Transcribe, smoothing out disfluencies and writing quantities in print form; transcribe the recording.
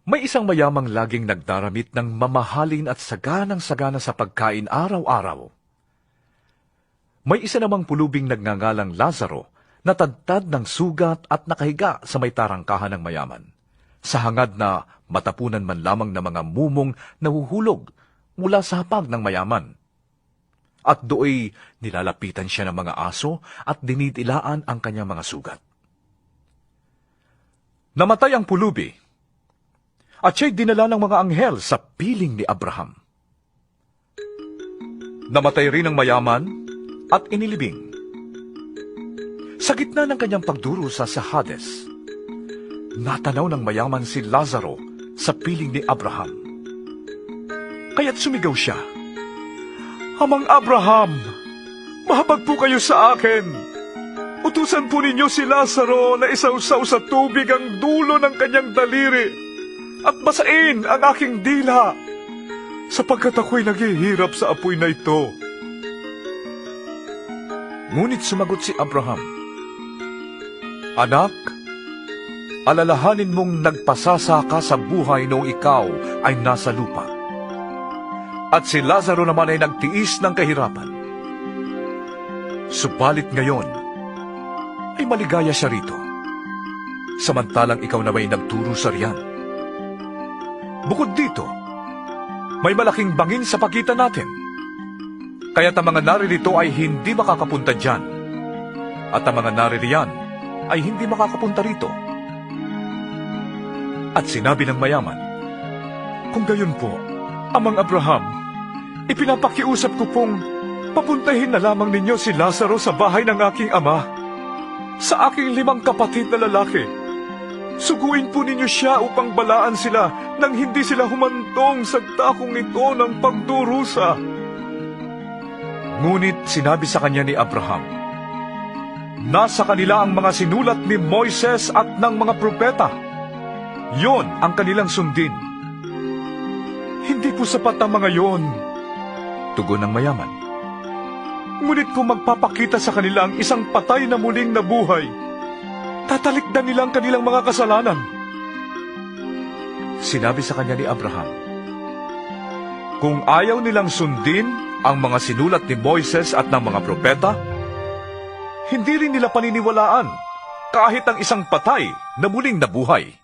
May isang mayamang laging nagdaramit ng mamahalin at saganang-sagana sa pagkain araw-araw. May isa namang pulubing nagngangalang Lazaro na tadtad ng sugat at nakahiga sa may tarangkahan ng mayaman, sa hangad na matapunan man lamang ng mga mumong nahuhulog mula sa hapag ng mayaman. At dooy nilalapitan siya ng mga aso at dinitilaan ang kanyang mga sugat. Namatay ang pulubi, at siya'y dinala ng mga anghel sa piling ni Abraham. Namatay rin ang mayaman at inilibing. Sa gitna ng kanyang pagdurusa sa Hades, natanaw ng mayaman si Lazaro sa piling ni Abraham. Kaya't sumigaw siya, "Amang Abraham, mahabag po kayo sa akin. Utusan po ninyo si Lazaro na isawsaw sa tubig ang dulo ng kanyang daliri at basain ang aking dila, sapagkat ako'y naghihirap sa apoy na ito." Ngunit sumagot si Abraham, "Anak, alalahanin mong nagpasasa ka sa buhay noong ikaw ay nasa lupa. At si Lazaro naman ay nagtiis ng kahirapan. Subalit ngayon, ay maligaya siya rito, samantalang ikaw na may nagturo sa riyan. Bukod dito, may malaking bangin sa pagitan natin, kaya't ang mga naririto ay hindi makakapunta dyan, at ang mga naririyan ay hindi makakapunta rito." At sinabi ng mayaman, "Kung gayon po, Amang Abraham, ipinapakiusap ko pong papuntahin na lamang ninyo si Lazaro sa bahay ng aking ama, sa aking 5 kapatid na lalaki. Suguin po ninyo siya upang balaan sila nang hindi sila humantong sa dakong ito ng pagdurusa." Ngunit sinabi sa kanya ni Abraham, "Nasa kanila ang mga sinulat ni Moises at ng mga propeta. Yon ang kanilang sundin." "Hindi po sapat ang mga yon," tugon ng mayaman. "Ngunit kung magpapakita sa kanila ang isang patay na muling nabuhay, tatalikdan nila ang kanilang mga kasalanan." Sinabi sa kanya ni Abraham, "Kung ayaw nilang sundin ang mga sinulat ni Moises at ng mga propeta, hindi rin nila paniniwalaan kahit ang isang patay na muling nabuhay."